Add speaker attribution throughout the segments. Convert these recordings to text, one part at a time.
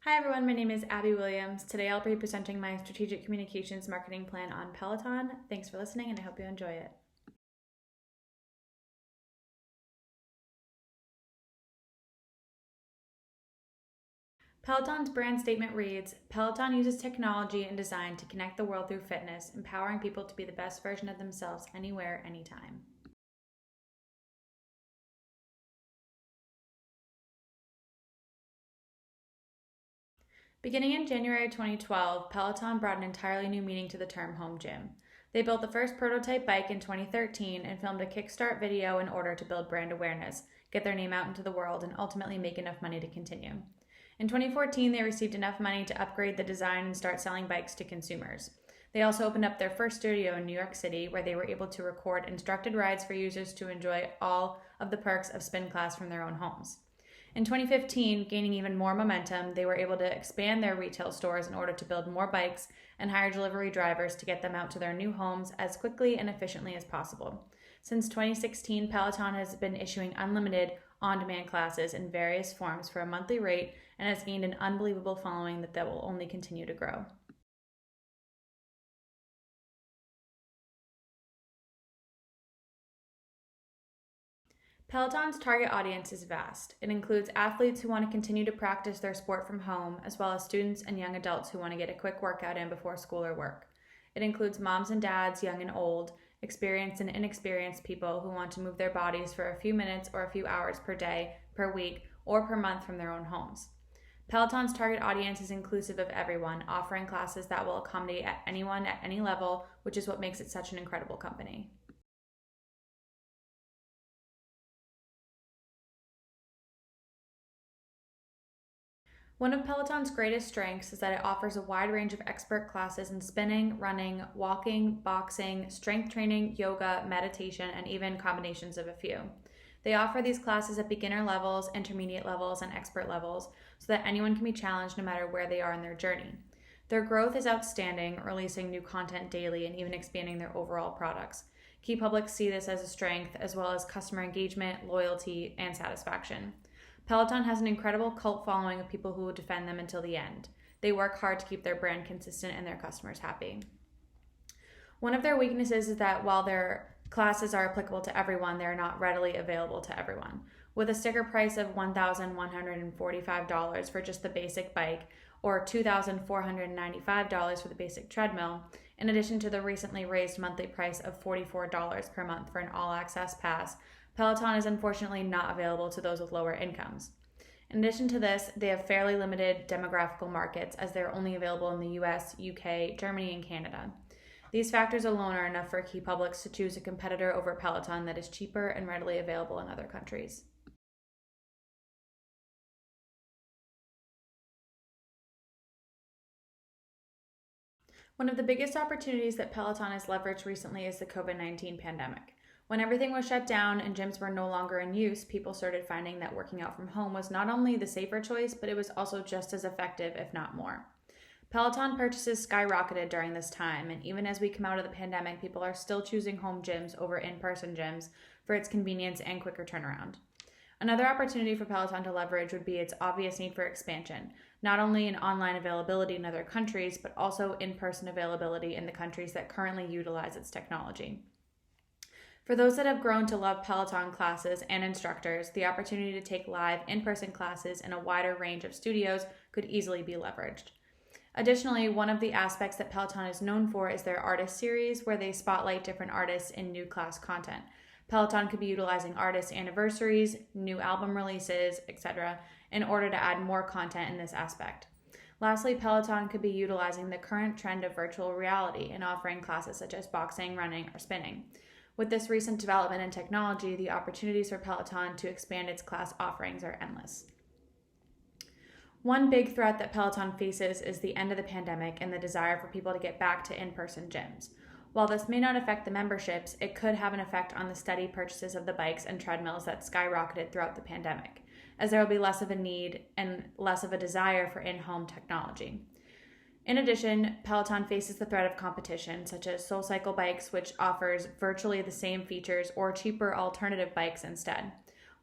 Speaker 1: Hi everyone, my name is Abby Williams. Today I'll be presenting my strategic communications marketing plan on Peloton. Thanks for listening and I hope you enjoy it. Peloton's brand statement reads, Peloton uses technology and design to connect the world through fitness, empowering people to be the best version of themselves anywhere, anytime. Beginning in January 2012, Peloton brought an entirely new meaning to the term home gym. They built the first prototype bike in 2013 and filmed a Kickstart video in order to build brand awareness, get their name out into the world, and ultimately make enough money to continue. In 2014, they received enough money to upgrade the design and start selling bikes to consumers. They also opened up their first studio in New York City, where they were able to record instructed rides for users to enjoy all of the perks of spin class from their own homes. In 2015, gaining even more momentum, they were able to expand their retail stores in order to build more bikes and hire delivery drivers to get them out to their new homes as quickly and efficiently as possible. Since 2016, Peloton has been issuing unlimited on-demand classes in various forms for a monthly rate and has gained an unbelievable following that will only continue to grow. Peloton's target audience is vast. It includes athletes who want to continue to practice their sport from home, as well as students and young adults who want to get a quick workout in before school or work. It includes moms and dads, young and old, experienced and inexperienced people who want to move their bodies for a few minutes or a few hours per day, per week, or per month from their own homes. Peloton's target audience is inclusive of everyone, offering classes that will accommodate anyone at any level, which is what makes it such an incredible company. One of Peloton's greatest strengths is that it offers a wide range of expert classes in spinning, running, walking, boxing, strength training, yoga, meditation, and even combinations of a few. They offer these classes at beginner levels, intermediate levels, and expert levels so that anyone can be challenged no matter where they are in their journey. Their growth is outstanding, releasing new content daily and even expanding their overall products. Key publics see this as a strength, as well as customer engagement, loyalty, and satisfaction. Peloton has an incredible cult following of people who will defend them until the end. They work hard to keep their brand consistent and their customers happy. One of their weaknesses is that while their classes are applicable to everyone, they are not readily available to everyone. With a sticker price of $1,145 for just the basic bike, or $2,495 for the basic treadmill, in addition to the recently raised monthly price of $44 per month for an all-access pass, Peloton is unfortunately not available to those with lower incomes. In addition to this, they have fairly limited demographical markets as they're only available in the US, UK, Germany, and Canada. These factors alone are enough for key publics to choose a competitor over Peloton that is cheaper and readily available in other countries. One of the biggest opportunities that Peloton has leveraged recently is the COVID-19 pandemic. When everything was shut down and gyms were no longer in use, people started finding that working out from home was not only the safer choice, but it was also just as effective, if not more. Peloton purchases skyrocketed during this time, and even as we come out of the pandemic, people are still choosing home gyms over in-person gyms for its convenience and quicker turnaround. Another opportunity for Peloton to leverage would be its obvious need for expansion, not only in online availability in other countries, but also in-person availability in the countries that currently utilize its technology. For those that have grown to love Peloton classes and instructors, the opportunity to take live in-person classes in a wider range of studios could easily be leveraged. Additionally, one of the aspects that Peloton is known for is their artist series, where they spotlight different artists in new class content. Peloton could be utilizing artist anniversaries, new album releases, etc., in order to add more content in this aspect. Lastly, Peloton could be utilizing the current trend of virtual reality and offering classes such as boxing, running, or spinning. With this recent development in technology, the opportunities for Peloton to expand its class offerings are endless. One big threat that Peloton faces is the end of the pandemic and the desire for people to get back to in-person gyms. While this may not affect the memberships, it could have an effect on the steady purchases of the bikes and treadmills that skyrocketed throughout the pandemic, as there will be less of a need and less of a desire for in-home technology. In addition, Peloton faces the threat of competition, such as SoulCycle Bikes, which offers virtually the same features or cheaper alternative bikes instead.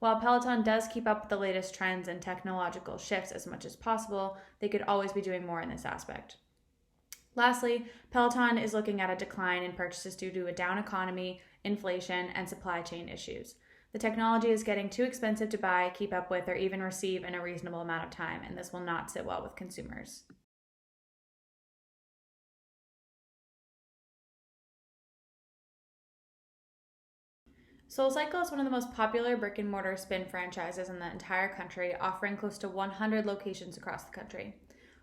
Speaker 1: While Peloton does keep up with the latest trends and technological shifts as much as possible, they could always be doing more in this aspect. Lastly, Peloton is looking at a decline in purchases due to a down economy, inflation, and supply chain issues. The technology is getting too expensive to buy, keep up with, or even receive in a reasonable amount of time, and this will not sit well with consumers. SoulCycle is one of the most popular brick and mortar spin franchises in the entire country, offering close to 100 locations across the country.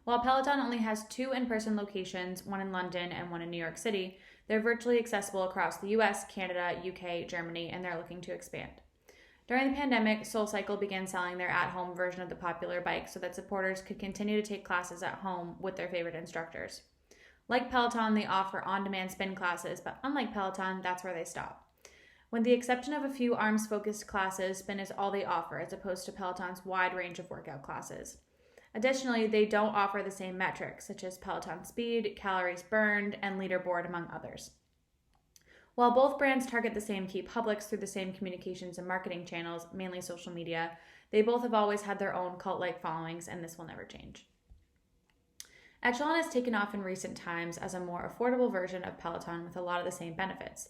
Speaker 1: While Peloton only has 2 in-person locations, one in London and one in New York City, they're virtually accessible across the US, Canada, UK, Germany, and they're looking to expand. During the pandemic, SoulCycle began selling their at-home version of the popular bike so that supporters could continue to take classes at home with their favorite instructors. Like Peloton, they offer on-demand spin classes, but unlike Peloton, that's where they stop. With the exception of a few arms-focused classes, spin is all they offer, as opposed to Peloton's wide range of workout classes. Additionally, they don't offer the same metrics, such as Peloton speed, calories burned, and leaderboard, among others. While both brands target the same key publics through the same communications and marketing channels, mainly social media, they both have always had their own cult-like followings, and this will never change. Echelon has taken off in recent times as a more affordable version of Peloton with a lot of the same benefits.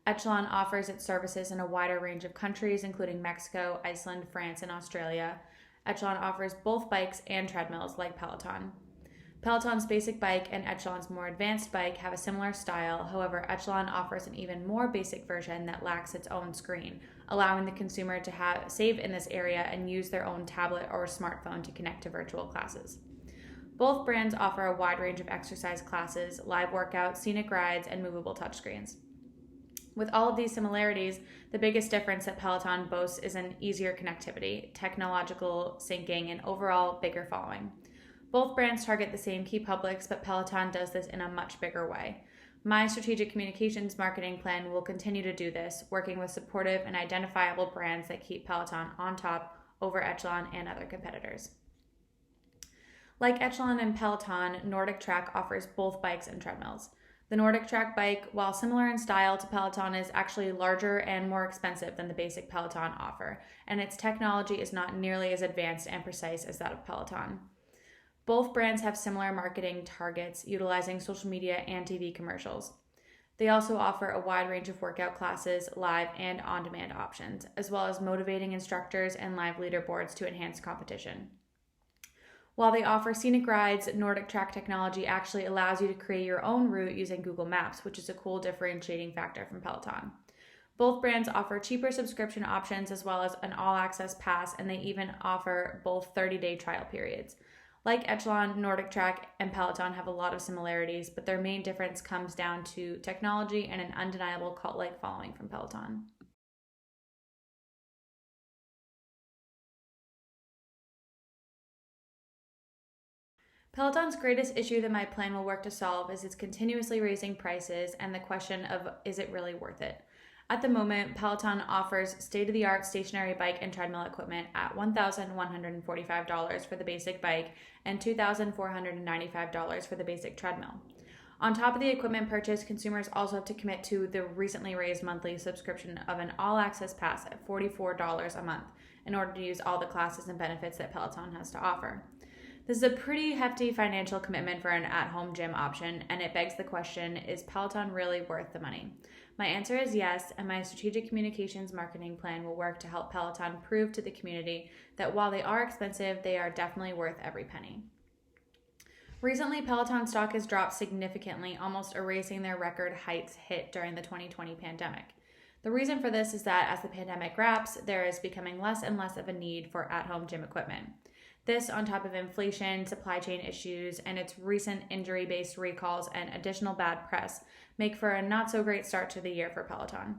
Speaker 1: Echelon offers its services in a wider range of countries, including Mexico, Iceland, France, and Australia. Echelon offers both bikes and treadmills like Peloton. Peloton's basic bike and Echelon's more advanced bike have a similar style. However, Echelon offers an even more basic version that lacks its own screen, allowing the consumer to save in this area and use their own tablet or smartphone to connect to virtual classes. Both brands offer a wide range of exercise classes, live workouts, scenic rides, and movable touchscreens. With all of these similarities, the biggest difference that Peloton boasts is an easier connectivity, technological syncing, and overall bigger following. Both brands target the same key publics, but Peloton does this in a much bigger way. My strategic communications marketing plan will continue to do this, working with supportive and identifiable brands that keep Peloton on top over Echelon and other competitors. Like Echelon and Peloton, Nordic Track offers both bikes and treadmills. The Nordic Track bike, while similar in style to Peloton, is actually larger and more expensive than the basic Peloton offer, and its technology is not nearly as advanced and precise as that of Peloton. Both brands have similar marketing targets, utilizing social media and TV commercials. They also offer a wide range of workout classes, live and on-demand options, as well as motivating instructors and live leaderboards to enhance competition. While they offer scenic rides, Nordic Track technology actually allows you to create your own route using Google Maps, which is a cool differentiating factor from Peloton. Both brands offer cheaper subscription options as well as an all-access pass, and they even offer both 30-day trial periods. Like Echelon, Nordic Track, and Peloton have a lot of similarities, but their main difference comes down to technology and an undeniable cult-like following from Peloton. Peloton's greatest issue that my plan will work to solve is its continuously raising prices and the question of, is it really worth it? At the moment, Peloton offers state-of-the-art stationary bike and treadmill equipment at $1,145 for the basic bike and $2,495 for the basic treadmill. On top of the equipment purchase, consumers also have to commit to the recently raised monthly subscription of an all-access pass at $44 a month in order to use all the classes and benefits that Peloton has to offer. This is a pretty hefty financial commitment for an at-home gym option, and it begs the question, is Peloton really worth the money? My answer is yes, and my strategic communications marketing plan will work to help Peloton prove to the community that while they are expensive, they are definitely worth every penny. Recently, Peloton stock has dropped significantly, almost erasing their record heights hit during the 2020 pandemic. The reason for this is that as the pandemic wraps, there is becoming less and less of a need for at-home gym equipment. This, on top of inflation, supply chain issues, and its recent injury-based recalls and additional bad press, make for a not-so-great start to the year for Peloton.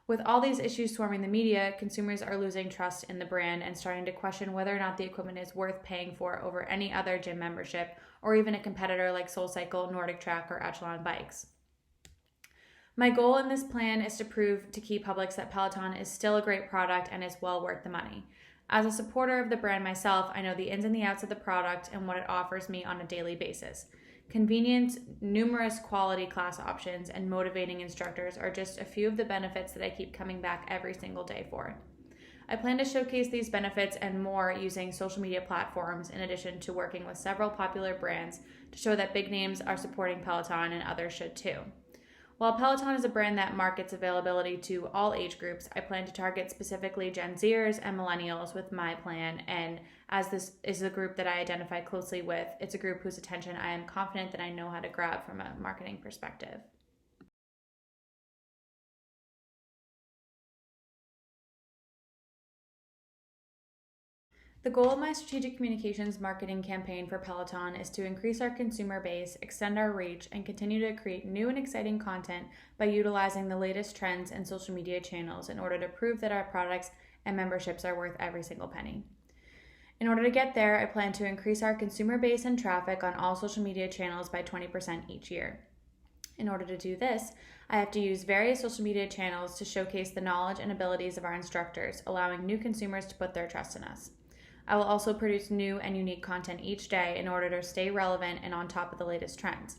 Speaker 1: With all these issues swarming the media, consumers are losing trust in the brand and starting to question whether or not the equipment is worth paying for over any other gym membership or even a competitor like SoulCycle, Nordic Track, or Echelon bikes. My goal in this plan is to prove to key publics that Peloton is still a great product and is well worth the money. As a supporter of the brand myself, I know the ins and the outs of the product and what it offers me on a daily basis. Convenience, numerous quality class options, and motivating instructors are just a few of the benefits that I keep coming back every single day for. I plan to showcase these benefits and more using social media platforms in addition to working with several popular brands to show that big names are supporting Peloton and others should too. While Peloton is a brand that markets availability to all age groups, I plan to target specifically Gen Zers and millennials with my plan, and as this is a group that I identify closely with, it's a group whose attention I am confident that I know how to grab from a marketing perspective. The goal of my strategic communications marketing campaign for Peloton is to increase our consumer base, extend our reach, and continue to create new and exciting content by utilizing the latest trends and social media channels in order to prove that our products and memberships are worth every single penny. In order to get there, I plan to increase our consumer base and traffic on all social media channels by 20% each year. In order to do this, I have to use various social media channels to showcase the knowledge and abilities of our instructors, allowing new consumers to put their trust in us. I will also produce new and unique content each day in order to stay relevant and on top of the latest trends.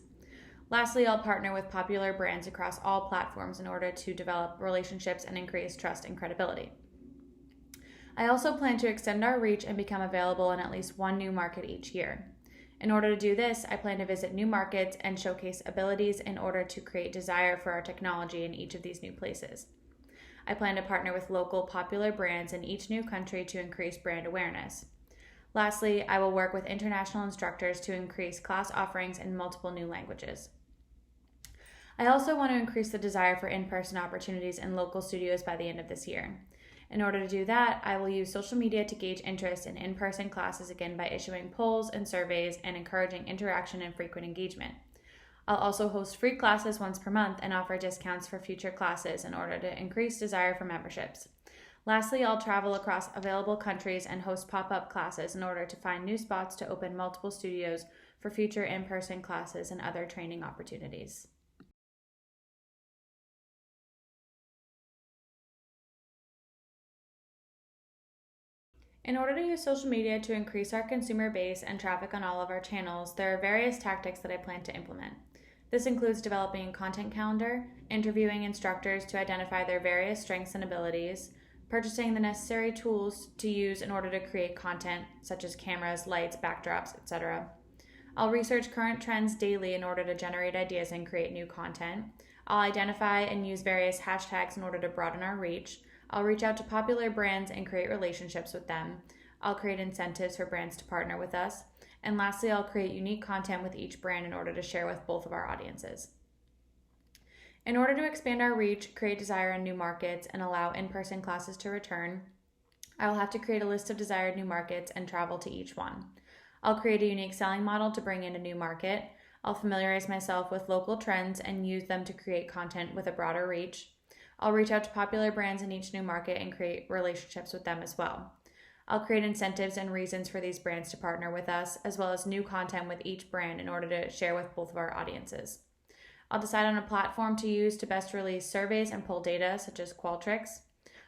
Speaker 1: Lastly, I'll partner with popular brands across all platforms in order to develop relationships and increase trust and credibility. I also plan to extend our reach and become available in at least one new market each year. In order to do this, I plan to visit new markets and showcase abilities in order to create desire for our technology in each of these new places. I plan to partner with local popular brands in each new country to increase brand awareness. Lastly, I will work with international instructors to increase class offerings in multiple new languages. I also want to increase the desire for in-person opportunities in local studios by the end of this year. In order to do that, I will use social media to gauge interest in in-person classes again by issuing polls and surveys and encouraging interaction and frequent engagement. I'll also host free classes once per month and offer discounts for future classes in order to increase desire for memberships. Lastly, I'll travel across available countries and host pop-up classes in order to find new spots to open multiple studios for future in-person classes and other training opportunities. In order to use social media to increase our consumer base and traffic on all of our channels, there are various tactics that I plan to implement. This includes developing a content calendar, interviewing instructors to identify their various strengths and abilities, purchasing the necessary tools to use in order to create content, such as cameras, lights, backdrops, etc. I'll research current trends daily in order to generate ideas and create new content. I'll identify and use various hashtags in order to broaden our reach. I'll reach out to popular brands and create relationships with them. I'll create incentives for brands to partner with us. And lastly, I'll create unique content with each brand in order to share with both of our audiences. In order to expand our reach, create desire in new markets, and allow in-person classes to return, I will have to create a list of desired new markets and travel to each one. I'll create a unique selling model to bring in a new market. I'll familiarize myself with local trends and use them to create content with a broader reach. I'll reach out to popular brands in each new market and create relationships with them as well. I'll create incentives and reasons for these brands to partner with us, as well as new content with each brand in order to share with both of our audiences. I'll decide on a platform to use to best release surveys and poll data, such as Qualtrics.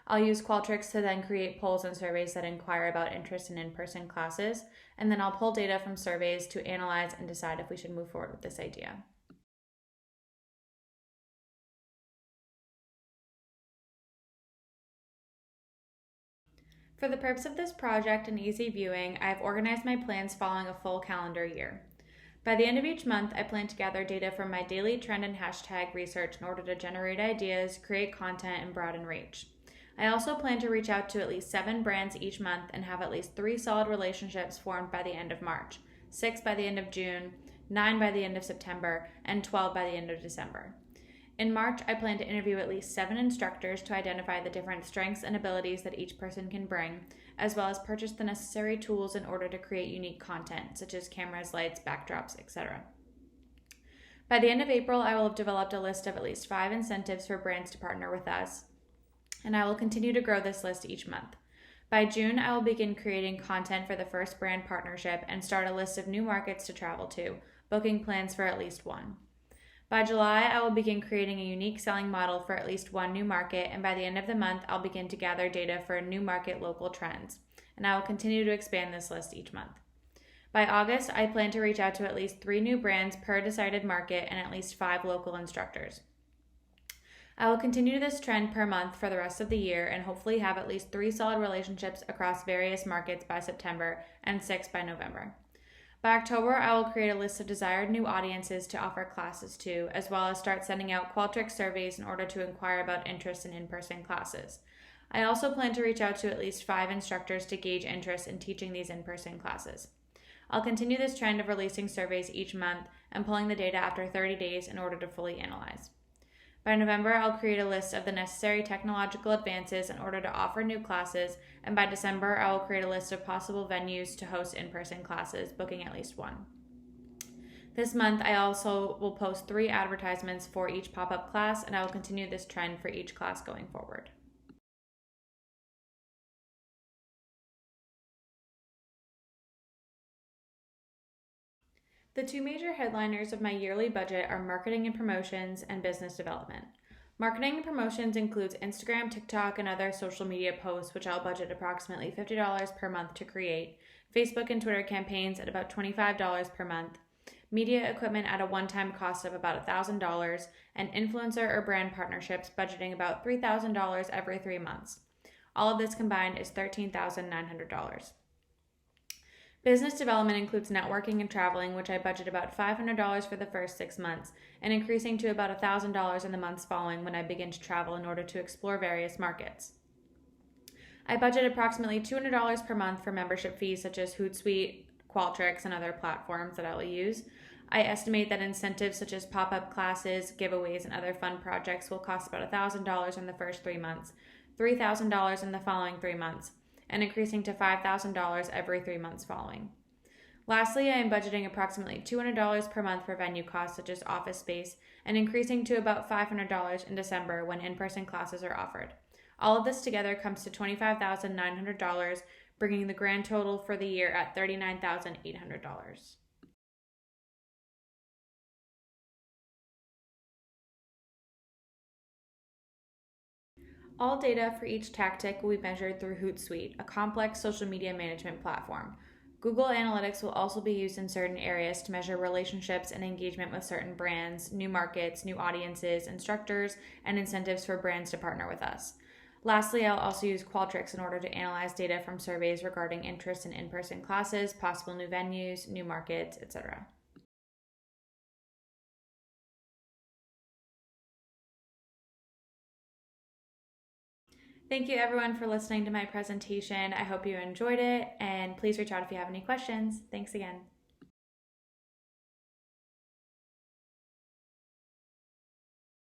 Speaker 1: I'll use Qualtrics to then create polls and surveys that inquire about interest in in-person classes, and then I'll pull data from surveys to analyze and decide if we should move forward with this idea. For the purpose of this project and easy viewing, I have organized my plans following a full calendar year. By the end of each month, I plan to gather data from my daily trend and hashtag research in order to generate ideas, create content, and broaden reach. I also plan to reach out to at least 7 brands each month and have at least 3 solid relationships formed by the end of March, 6 by the end of June, 9 by the end of September, and 12 by the end of December. In March, I plan to interview at least 7 instructors to identify the different strengths and abilities that each person can bring, as well as purchase the necessary tools in order to create unique content, such as cameras, lights, backdrops, etc. By the end of April, I will have developed a list of at least 5 incentives for brands to partner with us, and I will continue to grow this list each month. By June, I will begin creating content for the first brand partnership and start a list of new markets to travel to, booking plans for at least 1. By July, I will begin creating a unique selling model for at least 1 new market, and by the end of the month, I'll begin to gather data for new market local trends, and I will continue to expand this list each month. By August, I plan to reach out to at least 3 new brands per decided market and at least 5 local instructors. I will continue this trend per month for the rest of the year and hopefully have at least 3 solid relationships across various markets by September and 6 by November. By October, I will create a list of desired new audiences to offer classes to, as well as start sending out Qualtrics surveys in order to inquire about interest in in-person classes. I also plan to reach out to at least 5 instructors to gauge interest in teaching these in-person classes. I'll continue this trend of releasing surveys each month and pulling the data after 30 days in order to fully analyze. By November, I'll create a list of the necessary technological advances in order to offer new classes, and by December, I will create a list of possible venues to host in-person classes, booking at least one. This month, I also will post 3 advertisements for each pop-up class, and I will continue this trend for each class going forward. The 2 major headliners of my yearly budget are marketing and promotions and business development. Marketing and promotions includes Instagram, TikTok, and other social media posts, which I'll budget approximately $50 per month to create, Facebook and Twitter campaigns at about $25 per month, media equipment at a one-time cost of about $1,000, and influencer or brand partnerships budgeting about $3,000 every 3 months. All of this combined is $13,900. Business development includes networking and traveling, which I budget about $500 for the first 6 months, and increasing to about $1,000 in the months following when I begin to travel in order to explore various markets. I budget approximately $200 per month for membership fees such as Hootsuite, Qualtrics, and other platforms that I will use. I estimate that incentives such as pop-up classes, giveaways, and other fun projects will cost about $1,000 in the first 3 months, $3,000 in the following 3 months, and increasing to $5,000 every 3 months following. Lastly, I am budgeting approximately $200 per month for venue costs such as office space, and increasing to about $500 in December when in-person classes are offered. All of this together comes to $25,900, bringing the grand total for the year at $39,800. All data for each tactic will be measured through Hootsuite, a complex social media management platform. Google Analytics will also be used in certain areas to measure relationships and engagement with certain brands, new markets, new audiences, instructors, and incentives for brands to partner with us. Lastly, I'll also use Qualtrics in order to analyze data from surveys regarding interest in in-person classes, possible new venues, new markets, etc. Thank you everyone for listening to my presentation. I hope you enjoyed it, and please reach out if you have any questions. Thanks again.